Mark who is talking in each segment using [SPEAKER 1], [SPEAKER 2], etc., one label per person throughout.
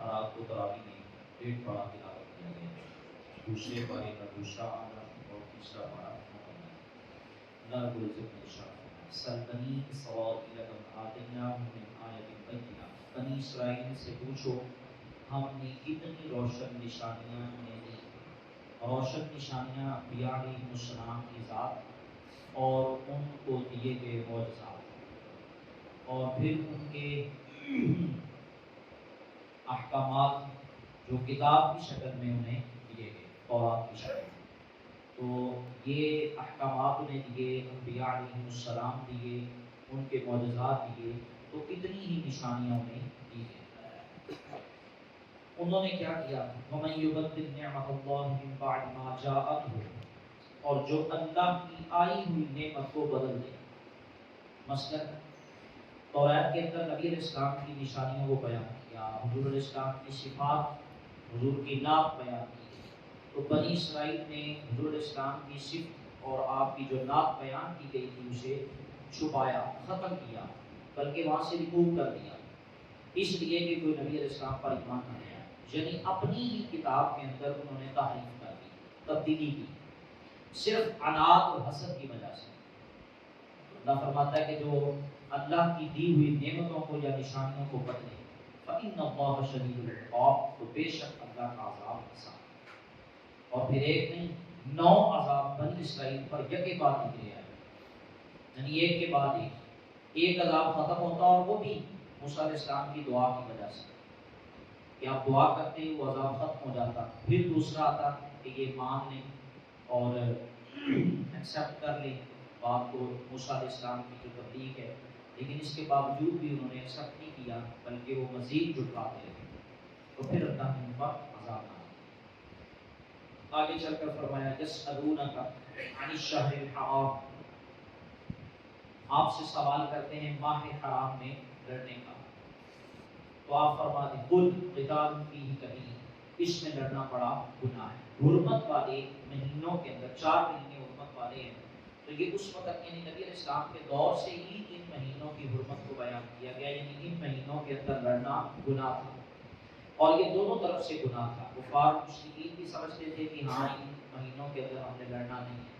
[SPEAKER 1] رات کو تراویح میں 1.5 پارہ تلاوت کیا گیا، دوسرے پارے کا دوسرا پارہ اور تیسرا پارہ مکمل۔ اللہ رب العزت نے ارشاد فرمایا سل بنی اسرائیل کم آتیناہم من آیۃ بینہ، بنی اسرائیل سے پوچھو ہم نے کتنی روشن نشانیاں انہیں دی۔ روشن نشانیاں انبیاء علیہ السلام کی ذات اور ان کو دیے گئے معجزات، اور پھر ان کے احکامات جو کتاب کی شکل میں انہیں دیے گئے، تورات کی شکل میں۔ تو یہ احکامات انہیں دیے، انبیاء علیہ السلام دیے، ان کے معجزات دیے، تو اتنی ہی نشانیاں انہیں دی گئی۔ انہوں نے کیا کیا؟ وَمَن يُبَدِّلْ نِعْمَةَ اللَّهِ مِن بَعْدِ مَا جَاءَتْهُ، اور جو اللہ کی آئی ہوئی نعمت کو بدل دے۔ مثلا توریت کے اندر نبی علیہ السلام کی نشانیوں کو بیان کیا، حضور علیہ السلام کی صفات، حضور کی نعت بیان کی، تو بنی اسرائیل نے حضور علیہ السلام کی صفت اور آپ کی جو نعت بیان کی گئی تھی اسے چھپایا، ختم کیا، بلکہ وہاں سے ریموو کر دیا، اس لیے کہ کوئی نبی علیہ السلام پر ایمان نہ لیا، یعنی اپنی ہی کتاب کے اندر انہوں نے تحریف کر دی، تبدیلی کی، صرف عناد اور حسد کی وجہ سے۔ اللہ فرماتا ہے کہ جو اللہ کی دی ہوئی نعمتوں کو یا نشانیوں کو بدلے، فَإِنَّ اللَّهَ شَدِيدُ الْعِقَابِ، تو بے شک اللہ کا عذاب آسان ہے۔ اور پھر ایک نہیں 9 عذاب بنی اسرائیل پر یکے بعد نکلے آئے، یعنی ایک کے بعد ایک عذاب ختم ہوتا، اور وہ بھی موسیٰ علیہ السلام کی دعا کی وجہ سے کہ آپ دعا کرتے وہ عذاب ختم ہو جاتا، پھر دوسرا آتا کہ یہ مان لیں اور ایکسیپٹ کر لیں بات کو، موسیٰ علیہ السلام کی جو تبلیغ ہے، لیکن اس کے باوجود بھی انہوں نے ایکسیپٹ نہیں کیا، بلکہ وہ مزید جھٹلاتے رہے، تو پھر اللہ نے ان پر عذاب نازل کیا۔ آگے چل کر فرمایا یسألونک عن الشہر الحرام، آپ سے سوال کرتے ہیں ماہ حرام میں لڑنے کا، تو آپ فرما دیں قل قتال فیہ کبیر، اس میں لڑنا بڑا گناہ ہے۔ حرمت والے مہینوں کے اندر 4 مہینے حرمت والے ہیں، تو یہ اس وقت یعنی نبی علیہ السلام کے دور سے ہی ان مہینوں کی حرمت کو بیان کیا گیا، یعنی ان مہینوں کے اندر لڑنا گناہ تھا، اور یہ دونوں طرف سے گناہ تھا۔ کفار مشرکین بھی سمجھتے تھے کہ ہاں ان مہینوں کے اندر ہم نے لڑنا نہیں ہے،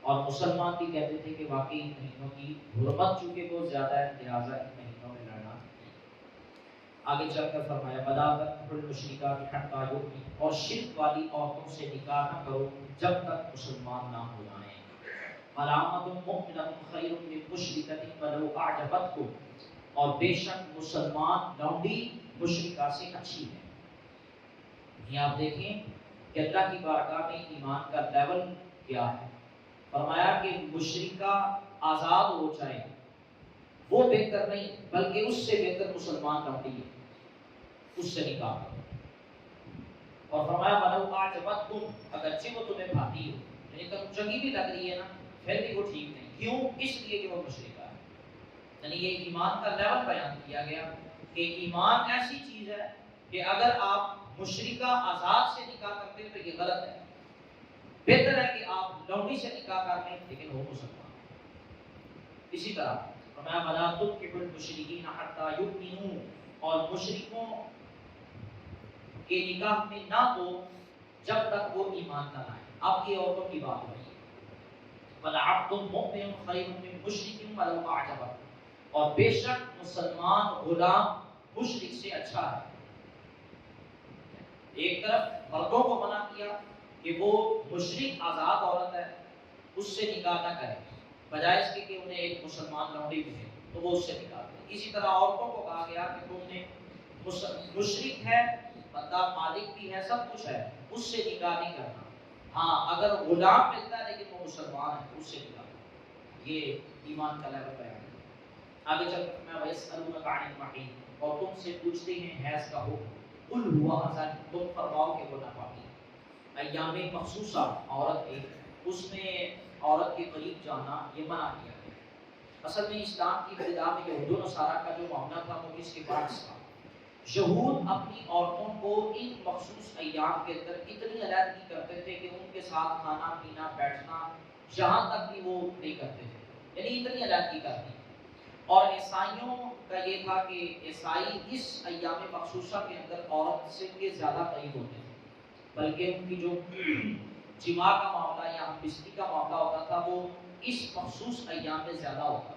[SPEAKER 1] اور مسلمان بھی کہتے تھے کہ واقعی ان مہینوں کی حرمت چونکہ بہت زیادہ ہے، لہٰذا ان مہینوں میں لڑنا نہیں۔ آگے چل کر فرمایا وَلَا تَنكِحُوا الْمُشْرِكَاتِ حَتَّىٰ يُؤْمِنَّ، اور شرک والی عورتوں سے نکاح نہ کرو جب تک مسلمان نہ ہو جائیں۔ وَلَأَمَةٌ مُؤْمِنَةٌ خَيْرٌ مِّن مُشْرِكَةٍ وَلَوْ أَعْجَبَتْكُمْ، اور بے شک مسلمان لونڈی مشرکہ سے اچھی ہے۔ یہ آپ دیکھیں کہ اللہ کی بارگاہ میں ایمان کا لیول کیا ہے۔ فرمایا کہ مشرکہ آزاد ہو جائے وہ بہتر نہیں، بلکہ اس سے بہتر مسلمان لونڈی ہے، اس سے نکاح کرو۔ اور فرمایا وَلَوْ أَعْجَبَتْكُمْ، اگرچہ وہ تمہیں بھاتی ہو، یعنی تم چنگی بھی لگ رہی ہے نا، پھر بھی وہ ٹھیک نہیں، کیوں؟ اس لیے کہ وہ مشرکہ ہے۔ یعنی یہ ایمان کا لیول بیان کیا گیا کہ ایمان ایسی چیز ہے کہ اگر آپ مشرکہ آزاد سے نکاح کرتے ہیں تو یہ غلط ہے، بہتر ہے کہ آپ لونڈی سے نکاح کر لیں لیکن وہ مسلمان۔ اسی طرح فرمایا وَلَا تُنكِحُوا الْمُشْرِكِينَ حَتَّىٰ يُؤْمِنُوا، اور مشرکوں کے نکاح میں نہ دو جب تک وہ ایمان نہ لائیں۔ اب یہ عورتوں کی بات ہو رہی ہے۔ وَلَعَبْدٌ مُؤْمِنٌ خَيْرٌ مِّن مُشْرِكٍ وَلَوْ أَعْجَبَكُمْ، اور بے شک مسلمان غلام مشرک سے اچھا ہے۔ ایک طرف مردوں کو منع کیا کہ وہ مشرک آزاد عورت ہے اس سے نکاح نہ کریں، بجائے اس کے کہ انہیں ایک مسلمان لونڈی ملے تو وہ اس سے نکاح کریں۔ اسی طرح عورتوں کو کہا گیا کہ تم نے مشرک ہے، بندہ مالک بھی ہے، سب کچھ ہے، اس سے نکاح نہیں کرنا، ہاں اگر غلام ملتا ہے لیکن وہ مسلمان ہے اس سے نکاح کرنا۔ یہ ایمان کا لیول بیان ہے۔ آگے چل کر میں وَيَسْأَلُونَكَ عَنِ الْمَحِيضِ، اور تم سے پوچھتے ہیں حیض کا حکم، قُلْ هُوَ أَذًى، تم فرماؤ کہ وہ ناپاکی ہے۔ ایام مخصوصہ عورت ہے، اس میں عورت کے قریب جانا یہ منع کیا گیا۔ اصل میں اسلام کی ابتدا میں یہود و نصارہ کا جو معاملہ تھا وہ کس کے پاس تھا؟ یہود اپنی عورتوں کو ان مخصوص ایام کے اندر اتنی علیحدگی کرتے تھے کہ ان کے ساتھ کھانا پینا بیٹھنا یہاں تک بھی وہ نہیں کرتے تھے، یعنی اتنی علیحدگی کرتی۔ اور عیسائیوں کا یہ تھا کہ عیسائی اس ایام مخصوصہ کے اندر عورت سے کے زیادہ قریب ہوتے تھے، بلکہ ان کی جو جماع کا معاملہ یا ہم بستری کا معاملہ ہوتا تھا وہ اس مخصوص ایام میں زیادہ ہوتا تھا۔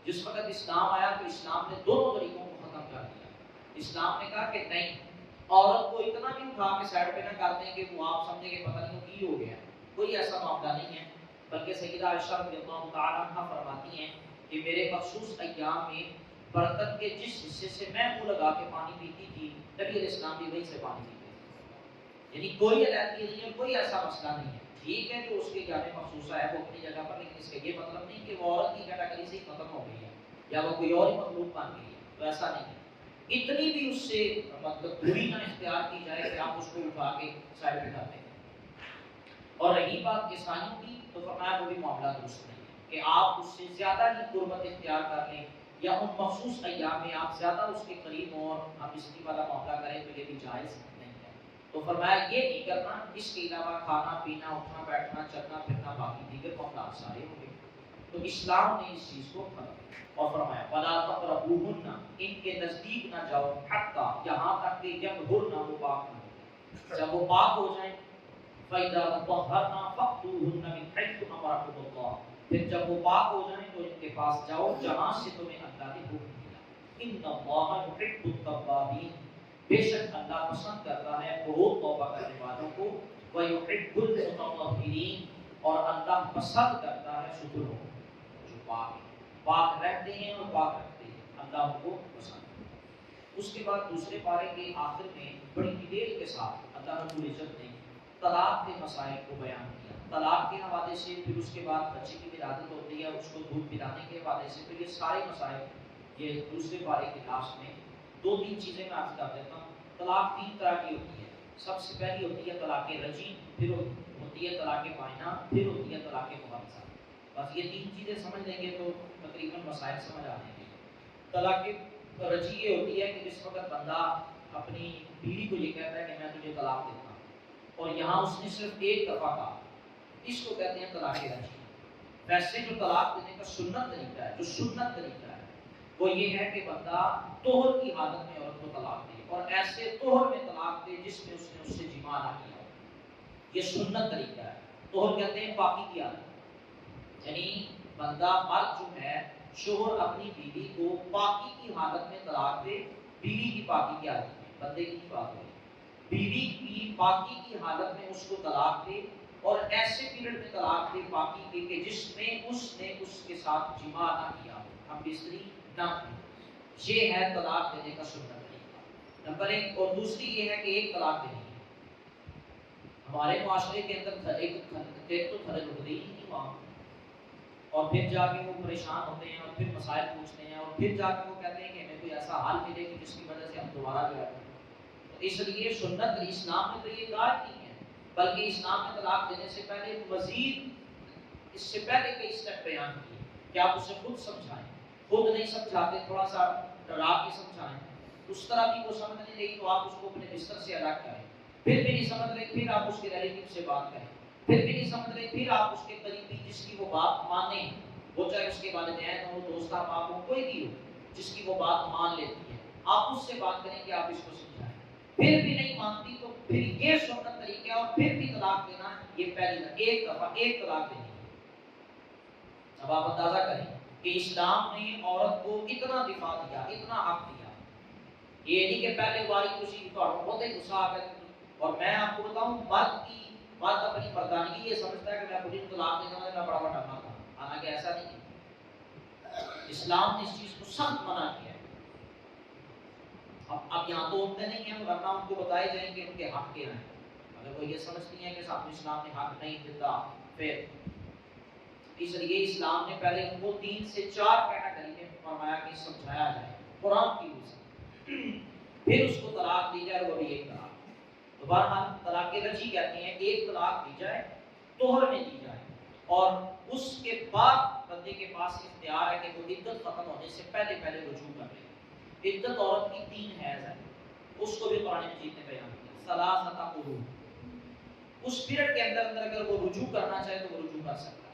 [SPEAKER 1] جس وقت اسلام آیا تو اسلام نے دونوں طریقوں کو ختم کر دیا۔ اسلام نے کہا کہ نہیں، عورت کو اتنا بھی اٹھا کے سائڈ پہ نہ کر دیں کہ وہ آپ سمجھے کہ پتہ نہیں کی ہو گیا، کوئی ایسا معاملہ نہیں ہے، بلکہ سیدہ عائشہ رضی اللہ تعالیٰ عنہ فرماتی ہیں کہ میرے مخصوص ایام میں برتن کے جس حصے سے میں منہ لگا کے پانی پیتی تھی، نبی علیہ السلام بھی وہی سے پانی پیتے تھے۔ یعنی کوئی علیحدگی نہیں ہے، کوئی ایسا مسئلہ نہیں ہے۔ ٹھیک ہے جو اس کے جامع مخصوصہ ہے وہ اپنی جگہ پر، لیکن اس کا یہ مطلب نہیں کہ وہ عورت کی کیٹیگری سے ختم ہو گئی ہے یا وہ کوئی اور ہی مخلوق بن گئی ہے، تو ایسا نہیں ہے۔ اتنی بھی اس سے مطلب دوری نہ اختیار کی جائے کہ آپ اس کو اٹھا کے سائڈ پہ کر دیں۔ اور رہی بات عیسائیوں کی تو فرمایا وہ بھی معاملہ درست نہیں ہے کہ آپ اس سے زیادہ ہی قربت اختیار کر لیں یا ان مخصوص ایام میں آپ زیادہ اس کے قریب ہوں اور آپ اس والا معاملہ کریں تو یہ بھی جائز نہیں ہے۔ تو فرمایا یہ نہیں کرنا، اس کے علاوہ کھانا پینا اٹھنا بیٹھنا چلنا پھرنا باقی دیگر معاملات سارے ہوں گے۔ تو اسلام نے اس چیز کو ختم کیا اور فرمایا وَلَا تَقْرَبُوهُنَّ، ان کے نزدیک نہ جاؤ، حتی یہاں تک کہ یطہرن، وہ پاک ہو جائیں۔ جب وہ پاک ہو جائیں فَإِذَا تَطَهَّرْنَ فَأْتُوهُنَّ مِنْ حَيْثُ أَمَرَكُمُ اللَّهُ، پھر جب وہ پاک ہو جائیں تو ان کے پاس جاؤ جہاں سے تمہیں اللہ نے حکم دیا۔ إِنَّ اللَّهَ يُحِبُّ التَّوَّابِينَ، بے شک اللہ پسند کرتا ہے بہت توبہ کرنے والوں کو، وَيُحِبُّ الْمُتَطَہِّرِينَ، اور اللہ پسند کرتا ہے ستھروں کو، جو پاک رہتے ہیں اور پاک رکھتے ہیں، اللہ ان کو پسند کرتا ہے۔ اس کے بعد دوسرے پارے کے آخر میں بڑی ڈیٹیل کے ساتھ اللہ رب العزت نے طلاق کے مسائل کو بیان کیا۔ طلاق کے حوالے سے، پھر اس کے بعد بچے کی ولادت ہوتی ہے اس کو دودھ پلانے کے حوالے سے، پھر یہ سارے مسائل یہ دوسرے پارے کے لاسٹ میں دو تین چیزیں میں عرض کر دیتا ہوں۔ طلاق تین طرح کی ہوتی ہے۔ سب سے پہلی ہوتی ہے طلاق رجعی، پھر ہوتی ہے طلاق بائنہ، پھر ہوتی ہے طلاق مغلظہ۔ بس یہ تین چیزیں سمجھ لیں گے تو تقریباً مسائل سمجھ آ جائیں گے۔ طلاق رجعی یہ ہوتی ہے کہ جس وقت بندہ اپنی بیوی کو یہ کہتا ہے کہ میں تجھے طلاق دیتا ہوں، اور یہاں اس نے صرف ایک دفعہ کہا، اس کو کہتے ہیں طلاق رجعی۔ ویسے جو طلاق دینے کا سنت طریقہ ہے، جو سنت طریقہ ہے وہ یہ ہے کہ بندہ طہر کی حالت میں عورت کو طلاق دے، اور ایسے طہر میں طلاق دے جس میں اس نے اس سے جماع نہ کیا ہو۔ یہ سنت طریقہ ہے۔ طہر کہتے ہیں پاکی کی حالت، یعنی بندہ مرد جو ہے شوہر اپنی بیوی کو پاکی کی حالت میں طلاق دے، بیوی کی پاکی کی حالت میں، بندے کی بات ہو، بیوی کی پاکی کی حالت میں اس کو طلاق دے، اور ایسے پیریڈ میں طلاق دے پاکی کے کہ جس میں اس نے اس کے ساتھ جماع نہ کیا ہو، ہم بستری نہ کی۔ یہ ہے طلاق دینے کا سنت طریقہ نمبر ایک۔ اور دوسری یہ ہے کہ ایک طلاق دینی ہے۔ ہمارے معاشرے کے اندر ایک تو خرچ ہوتی ہی نہیں وہاں، اور پھر جا کے وہ پریشان ہوتے ہیں اور پھر مسائل پوچھتے ہیں، اور پھر جا کے وہ کہتے ہیں کہ ہمیں کوئی ایسا حال ملے کہ جس کی وجہ سے ہم دوبارہ جو ہے۔ تو اس لیے سنت اسلام میں تو یہ کہا نہیں ہے، بلکہ اسلام میں طلاق دینے سے پہلے مزید اس سے پہلے کئی اسٹیپ بیان کیے کہ آپ اسے خود سمجھائیں، خود نہیں سمجھاتے تھوڑا سا ڈرا کے سمجھائیں، اس طرح بھی وہ سمجھ نہیں رہی تو آپ اس کو اپنے بستر سے الگ کریں، پھر بھی نہیں سمجھ رہے پھر آپ اس کے ریلیٹیو سے بات کریں، پھر بھی نہیں سمجھ رہے پھر آپ اس کے قریبی جس کی وہ بات مانیں، وہ چاہے اس کے والدین ہو، دوست احباب ہو، کوئی بھی ہو جس کی وہ بات مان لیتی ہے، آپ اس سے بات کریں کہ آپ اس کو سمجھائیں۔ پھر بھی نہیں مانتی تو پھر یہ سنت طریقہ ہے، اور پھر بھی طلاق دینا یہ پہلی ایک دفعہ ایک طلاق دینی ہے۔ اب آپ اندازہ کریں کہ اسلام نے عورت کو اتنا دفاع دیا، اتنا حق دیا، یہ نہیں کہ پہلے باری خوشی بہت ہی غصہ آ گیا۔ اور میں آپ کو بتاؤں مرد کی بات اپنی مردانگی یہ سمجھتا ہے کہ میں خود طلاق دینے والا میں بڑا بڑا ڈرنا تھا، حالانکہ ایسا نہیں ہے۔ اسلام نے اس چیز کو سخت منع کیا ہے۔ اب یہاں تو ہوتے نہیں ہیں، ورنہ ان کو بتائے جائیں کہ ان کے حق کیا ہیں۔ اگر وہ یہ سمجھتی ہیں کہ صاحب اسلام نے حق نہیں دیتا، پھر اس لیے اسلام نے پہلے ان کو 3 سے 4 کیٹیگری میں فرمایا کہ سمجھایا جائے قرآن کی وجہ سے، پھر اس کو طلاق دی جائے، وہ بھی ایک طلاق۔ تو بہرحال طلاق رجعی کہتے ہیں ایک طلاق دی جائے، طہر میں دی جائے، اور اس کے بعد بندے کے پاس اختیار ہے کہ وہ عدت ختم ہونے سے پہلے پہلے رجوع کر لے۔ عدت عورت کی 3 حیض ہے، اس کو بھی قرآن مجید نے بیان کیا، ثلاثۃ قروء۔ اس پیریڈ کے اندر اگر وہ رجوع کرنا چاہے تو وہ رجوع کر سکتا ہے،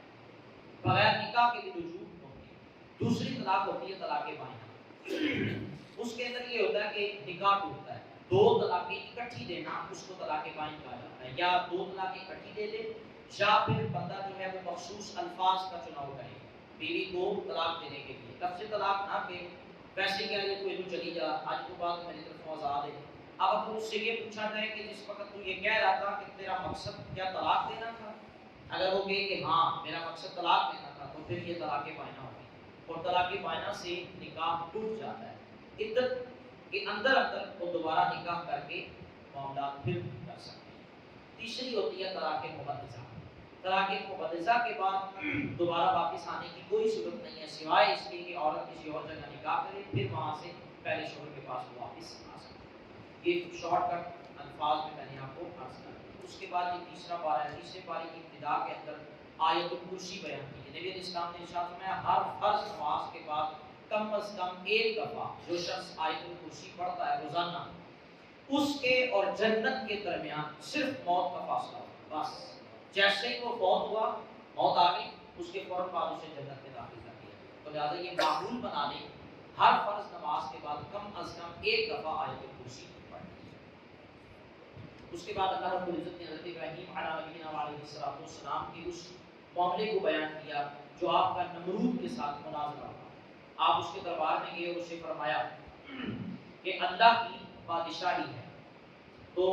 [SPEAKER 1] بغیر نکاح کے بھی رجوع ہوتی ہے۔ دوسری طلاق ہوتی ہے طلاق بائنہ، اس کے اندر یہ ہوتا ہے کہ نکاح ٹوٹتا ہے، دو طلاقیں اکٹھی دینا اس کو طلاق بائن کہا جاتا ہے، یا دو طلاقیں اکٹھی دے دے، یا پھر بندہ جو ہے وہ مخصوص الفاظ کا چناؤ کرے بیوی کو طلاق دینے کے لیے، لفظ طلاق نہ کہ ویسے کہہ دے کوئی تو چلی جا، آج کے بعد میری طرف آزاد ہے۔ اب اگر اس سے یہ پوچھا جائے کہ جس وقت تو یہ کہہ رہا تھا کہ تیرا مقصد کیا طلاق دینا تھا، اگر وہ کہے کہ ہاں میرا مقصد طلاق دینا تھا، تو پھر یہ طلاق بائنہ ہوگی، اور طلاق بائنہ سے نکاح ٹوٹ جاتا ہے۔ عدت کے اندر وہ دوبارہ نکاح کر کے معاملات پھر کر سکتے ہیں۔ تیسری ہوتی ہے طلاق مبلغہ۔ طلاق مبلغہ کے بعد دوبارہ واپس آنے کی کوئی صورت نہیں ہے سوائے اس کے کہ عورت کسی اور جگہ نکاح کرے، پھر وہاں سے پہلے شوہر کے پاس واپس آ سکتے ہیں۔ یہ شارٹ کٹ الفاظ میں نے آپ کو عرض کر دیا۔ اس کے بعد یہ تیسرا پارہ ہے، تیسرے پارے کی ابتدا کے اندر آیت الکرسی بیان کی ہے۔ نبی علیہ السلام نے ارشاد فرمایا ہر فرض نماز کے بعد کم از کم ایک دفعہ جو شخص آیت الکرسی پڑھتا ہے روزانہ، اس کے اور جنت کے درمیان صرف موت کا فاصلہ ہوگا، بس جیسے ہی وہ فوت ہوا، موت آ گئی، اس کے فوراً بعد اسے جنت میں داخل کر دیا۔ تو لہٰذا یہ معمول بنا لیں ہر فرض نماز کے بعد کم از کم ایک دفعہ آیت الکرسی پڑھنی ہے۔ اس کے بعد اللہ رب العزت نے حضرت ابراہیم علیہ نبینا علیہ السلام کی اس معاملے کو بیان کیا جو آپ کا نمرود کے ساتھ مناظرہ ہوا۔ آپ اس کے دربار میں گئے اور اسے فرمایا کہ اللہ کی بادشاہی ہے، تو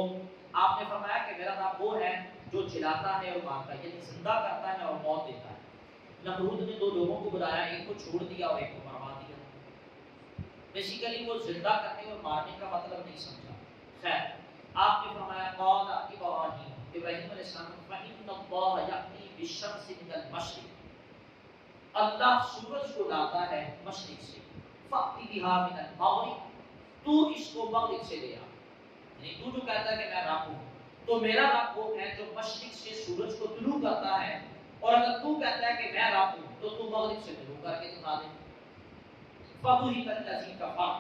[SPEAKER 1] آپ نے فرمایا کہ میرا رب وہ ہے جو جلاتا ہے اور مارتا ہے، یعنی زندہ کرتا ہے اور موت دیتا ہے۔ نمرود نے دو لوگوں کو بلایا، ایک کو چھوڑ دیا اور ایک کو مروا دیا۔ بیسیکلی وہ زندہ کرنے اور مارنے کا مطلب نہیں سمجھا۔ خیر، آپ نے فرمایا قال ابراہیم، ابراہیم علیہ السلام فإن اللہ یأتی بالشمس من المشرق، اللہ سورج کو لاتا ہے مشرق سے، فأتی بہا من المغرب، تو اس کو مغرب سے لے آ۔ یعنی تو جو کہتا ہے کہ میں رب ہوں، تو میرا رب وہ ہے جو مشرق سے سورج کو طلوع کرتا ہے، اور اگر تو کہتا ہے کہ میں رب ہوں تو تو مغرب سے طلوع کر کے دکھا دے۔ فَبُهِتَ الَّذِي كَفَرَ،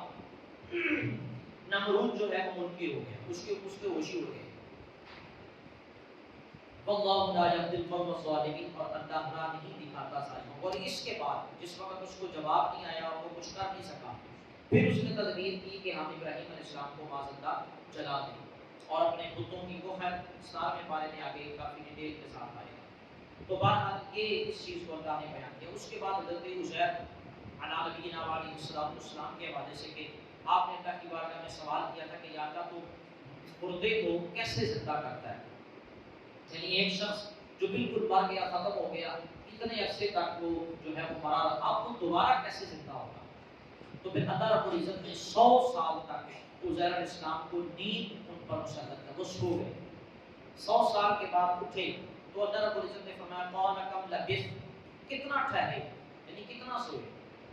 [SPEAKER 1] نمرود جو ہے وہ منکر ہو گیا، اس کے ہوشی اڑ گئے۔ وَاللَّهُ لَا يَهْدِي الْقَوْمَ الظَّالِمِينَ، اور اللہ راہ نہیں دکھاتا ظالموں کو۔ اور اس کے بعد جس وقت اس کو جواب نہیں آیا اور وہ کچھ کر نہیں سکا، پھر اس نے تدبیر کی کہ ہم ابراہیم علیہ السلام کو معذلہ جلا دیں اور اپنے بتوں کی وہ خیر اسلام میں بارے میں آگے کافی ڈیٹیل کے ساتھ آئے گا۔ تو بہرحال یہ اس چیز کو اللہ نے بیان کیا۔ اس کے بعد حضرت عزیر علیہ نبینا علیہ السلام کے حوالے سے کہ آپ نے اللہ کی بارگاہ میں سوال کیا تھا کہ یا اللہ تو مردے کو کیسے زندہ کرتا ہے، یعنی ایک شخص جو بالکل مر گیا، ختم ہو گیا، اتنے عرصے تک وہ جو ہے وہ مرا رہا، آپ کو دوبارہ کیسے زندہ ہوگا؟ تو پھر اللہ رب العزت نے 100 سال تک عزیر علیہ السلام کو نیند ان پر مسلط کر، وہ سو گئے۔ 100 سال کے بعد اٹھے تو اللہ رب العزت نے فرمایا قال کم لبثت، کتنا ٹھہرے، یعنی کتنا سوئے؟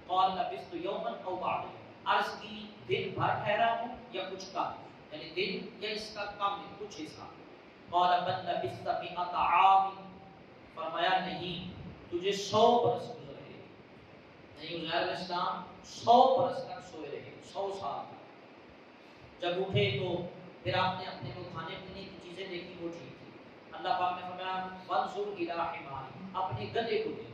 [SPEAKER 1] قال لبثت یوما او بعض یوم، عرض کی دن بھر ٹھہرا ہوں یا کچھ کم، یعنی دن یا اس کا کم ہے کچھ حصہ۔ قال بل لبثت مئۃ عام، فرمایا نہیں تجھے 100 برس گزر گئے، یعنی عزیر علیہ السلام 100 برس تک سوئے رہے، 100 سال تک۔ جب اٹھے تو پھر آپ نے اپنے کو کھانے پینے کی چیزیں دیکھی، وہ ٹھیک تھی۔ اللہ پاک نے فرمایا وانظر الی حماری، اپنے گدھے کو دیکھ۔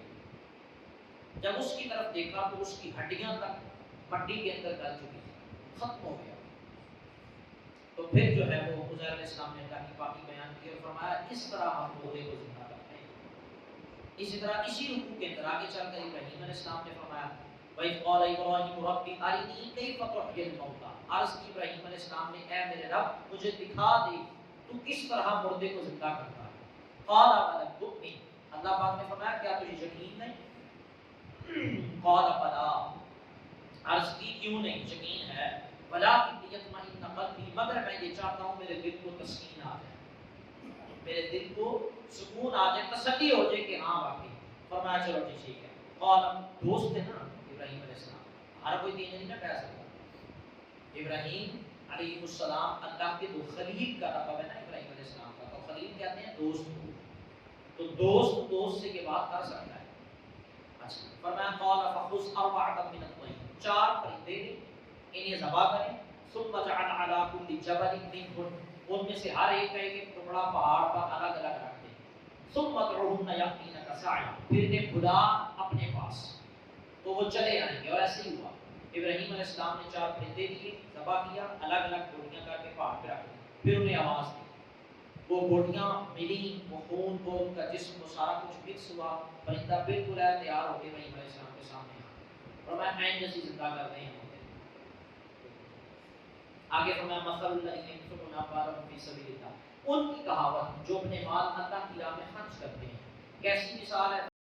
[SPEAKER 1] جب اس کی طرف دیکھا تو اس کی ہڈیاں تک مٹی کے اندر گل چکی تھی، ختم ہو گیا۔ تو پھر جو ہے وہ عزیر علیہ السلام نے اللہ کی پاکی بیان کی اور فرمایا اس طرح ہم مردے کو زندہ کرتے ہیں۔ اسی طرح اسی رکوع کے اندر آگے چل کر ابراہیم علیہ السلام نے فرمایا وَإِذْ قَالَ إِبْرَاهِيمُ رَبِّ أَرِنِي كَيْفَ تُحْيِي الْمَوْتَىٰ، عرض کی ابراہیم علیہ السلام نے اے میرے رب مجھے دکھا دے تو کس طرح مردے کو زندہ کرتا ہے۔ قَالَ وَلَمْ تُؤْمِنْ، اللہ پاک نے فرمایا کیا تجھے یقین نہیں؟ قَالَ بَلَىٰ، عرض کی کیوں نہیں، یقین ہے۔ وَلَٰكِنْ لِيَطْمَئِنَّ قَلْبِي، مگر میں یہ چاہتا ہوں میرے دل کو تسکین آ جائے، میرے دل کو سکون آ جائے، تسلی ہو جائے کہ ہاں واقعی۔ فرمایا چلو جی ٹھیک ہے۔ قال دوست ہے نا ابراہیم علیہ السلام، ہر کوئی دین نہیں نہ کہہ سکتا۔ ابراہیم علیہ السلام اللہ کے دو خلیل کا لقب ہے نا ابراہیم علیہ السلام کا، تو خلیل کہتے ہیں دوست کو، تو دوست سے یہ بات کر سکتا ہے۔ اچھا فرمایا قال فخذ اربعة من الطير، 4 پرندے انہیں ذبح کریں، ثم اجعل على كل جبل منهن، ان میں سے ہر ایک کا ایک ٹکڑا پہاڑ پر الگ الگ رکھ دیں، ثم ادعوهن يأتينك سعيا، پھر انہیں بلا اپنے پاس، تو وہ چلے آئیں گے۔ اور ایسے ہی ہوا، ابراہیم علیہ السلام نے 4 پرندے دیے، ذبح کیا، الگ الگ بوٹیاں کر کے پہاڑ پہ رکھ دی، پھر انہیں آواز دی، وہ بوٹیاں ملی، وہ خون وہ ان کا جسم وہ سارا کچھ مکس ہوا، پرندہ بالکل ہے تیار ہو کے ابراہیم علیہ السلام کے سامنے آیا، فرمایا میں جیسی زندہ کر رہے ہیں. آگے فرمایا مثل الذین ينفقون اموالهم فی سبیل اللہ، ان کی کہاوت جو اپنے مال اللہ کی راہ میں خرچ کرتے ہیں، کیسی مثال ہے؟